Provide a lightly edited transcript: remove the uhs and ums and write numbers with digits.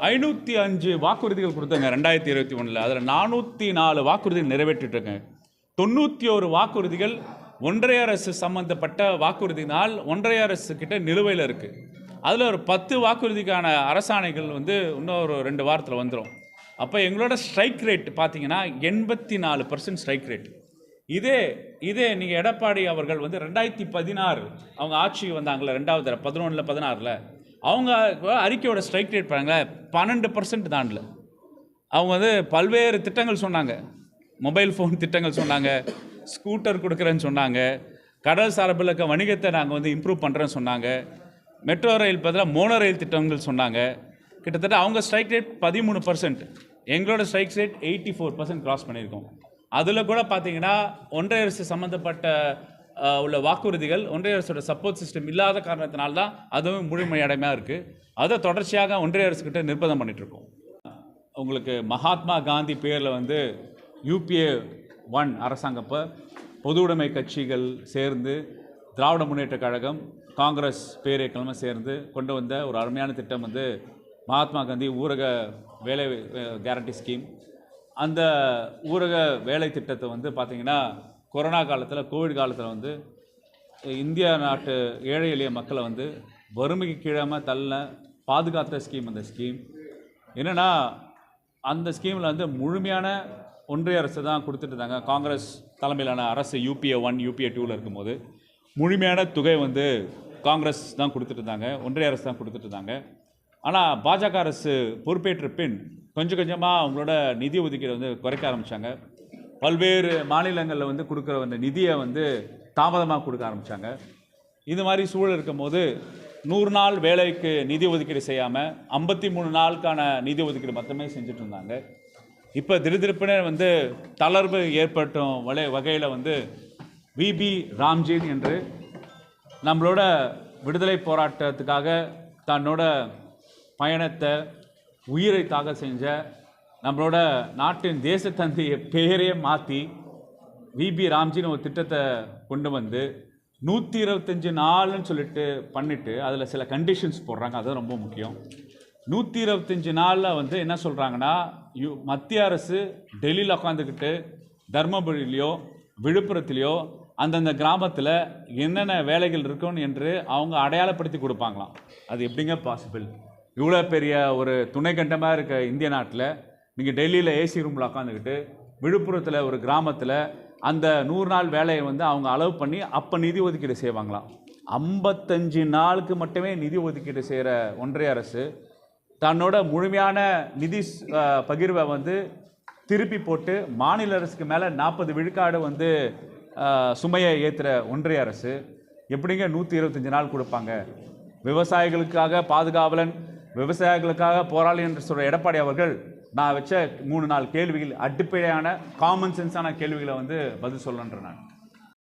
505 வாக்குறுதிகள் கொடுத்தாங்க 2021. அதில் 404 வாக்குறுதிகள் நிறைவேற்றிட்டுருங்க. 91 வாக்குறுதிகள் ஒன்றிய அரசு சம்பந்தப்பட்ட வாக்குறுதினால் ஒன்றிய அரசு கிட்ட நிலுவையில் இருக்குது. அதில் ஒரு 10 வாக்குறுதிக்கான அரசாணைகள் இன்னொரு 2 வாரத்தில் வந்துடும். அப்போ எங்களோட ஸ்ட்ரைக் ரேட் பார்த்தீங்கன்னா 84% ஸ்ட்ரைக் ரேட். இதே நீங்கள் எடப்பாடி அவர்கள் 2016 அவங்க ஆட்சி வந்தாங்களே, 2வது 11 16 அவங்க அறிக்கையோட ஸ்ட்ரைக் ரேட் பாருங்களேன் 12% தாண்டல. அவங்க பல்வேறு திட்டங்கள் சொன்னாங்க. மொபைல் ஃபோன் திட்டங்கள் சொன்னாங்க, ஸ்கூட்டர் கொடுக்குறேன்னு சொன்னாங்க, கடல் சார்பில் வணிகத்தை நாங்கள் இம்ப்ரூவ் பண்ணுறேன்னு சொன்னாங்க, மெட்ரோ ரயில் பதிலாக மோனோ ரயில் திட்டங்கள் சொன்னாங்க. கிட்டத்தட்ட அவங்க ஸ்ட்ரைக் ரேட் 13%, எங்களோட ஸ்ட்ரைக் ரேட் 84% கிராஸ் பண்ணியிருக்கோம். அதில் கூட பார்த்தீங்கன்னா ஒன்றிய அரசு சம்மந்தப்பட்ட உள்ள வாக்குறுதிகள் ஒன்றிய அரசோட சப்போர்ட் சிஸ்டம் இல்லாத காரணத்தினால்தான் அதுவும் முழுமையடைமையாக இருக்குது. அதை தொடர்ச்சியாக ஒன்றிய அரசுக்கிட்ட நிர்பந்தம் பண்ணிகிட்ருக்கோம். உங்களுக்கு மகாத்மா காந்தி பேரில் UPA 1 அரசாங்கப்போ பொது உடைமை கட்சிகள் சேர்ந்து திராவிட முன்னேற்ற கழகம், காங்கிரஸ் பேரியக்கமாக சேர்ந்து கொண்டு வந்த ஒரு அருமையான திட்டம் மகாத்மா காந்தி ஊரக வேலை கேரண்டி ஸ்கீம். அந்த ஊரக வேலை திட்டத்தை பார்த்திங்கன்னா கொரோனா காலத்தில், கோவிட் காலத்தில் இந்திய நாட்டு ஏழை எளிய மக்களை வறுமைக்கு கீழாமல் தள்ள பாதுகாத்த ஸ்கீம். அந்த ஸ்கீம் என்னென்னா, அந்த ஸ்கீமில் முழுமையான ஒன்றிய அரசு தான் கொடுத்துட்டு இருந்தாங்க. காங்கிரஸ் தலைமையிலான அரசு UPA 1 UPA 2 இருக்கும்போது முழுமையான தொகை காங்கிரஸ் தான் கொடுத்துட்டு இருந்தாங்க, ஒன்றிய அரசு தான் கொடுத்துட்டு இருந்தாங்க. ஆனால் பாஜக அரசு பொறுப்பேற்ற பின் கொஞ்சம் கொஞ்சமாக அவங்களோட நிதி ஒதுக்கீடு குறைக்க ஆரம்பித்தாங்க. பல்வேறு மாநிலங்களில் கொடுக்குற அந்த நிதியை தாமதமாக கொடுக்க ஆரம்பித்தாங்க. இந்த மாதிரி சூழல் இருக்கும்போது 100 நாள் வேலைக்கு நிதி ஒதுக்கீடு செய்யாமல் 53 நாளுக்கான நிதி ஒதுக்கீடு மட்டுமே செஞ்சுட்டு இருந்தாங்க. இப்போ திடீர்னு தளர்வு ஏற்பட்டும் வகையில் VB ராம்ஜி என்று நம்மளோட விடுதலை போராட்டத்துக்காக தன்னோட பயணத்தை உயிரை தாக செஞ்ச நம்மளோட நாட்டின் தேசத்தந்தைய பெயரே மாற்றி VB ராம்ஜின்னு ஒரு திட்டத்தை கொண்டு 125 நாள்னு சொல்லிட்டு பண்ணிவிட்டு அதில் சில கண்டிஷன்ஸ் போடுறாங்க. அது ரொம்ப முக்கியம். 125 நாளில் என்ன சொல்கிறாங்கன்னா, மத்திய அரசு டெல்லியில் உட்காந்துக்கிட்டு தர்மபுரியிலையோ விழுப்புரத்துலேயோ அந்தந்த கிராமத்தில் என்னென்ன வேலைகள் இருக்குன்னு என்று அவங்க அடையாளப்படுத்தி கொடுப்பாங்களாம். அது எப்படிங்க பாசிபிள்? இவ்வளோ பெரிய ஒரு துணை கண்டமாக இருக்க இந்திய நாட்டில் நீங்கள் டெல்லியில் AC ரூமில் உட்காந்துக்கிட்டு விழுப்புரத்தில் ஒரு கிராமத்தில் அந்த 100 நாள் வேலையை அவங்க அளவு பண்ணி அப்போ நிதி ஒதுக்கீடு செய்வாங்களாம். 55 நாளுக்கு மட்டுமே நிதி ஒதுக்கீடு செய்கிற ஒன்றிய அரசு தன்னோட முழுமையான நிதி பகிர்வை திருப்பி போட்டு மாநில அரசுக்கு மேலே 40 விழுக்காடு சுமையை ஏற்றுற ஒன்றிய அரசு எப்படிங்க 125 நாள் கொடுப்பாங்க? விவசாயிகளுக்காக பாதுகாவலன், விவசாயிகளுக்காக போராளி என்று சொல்கிற எடப்பாடி அவர்கள் நான் வச்ச 3-4 கேள்விகள் அடிப்படையான காமன் சென்ஸான கேள்விகளை பதில் சொல்லணுன்ற நான்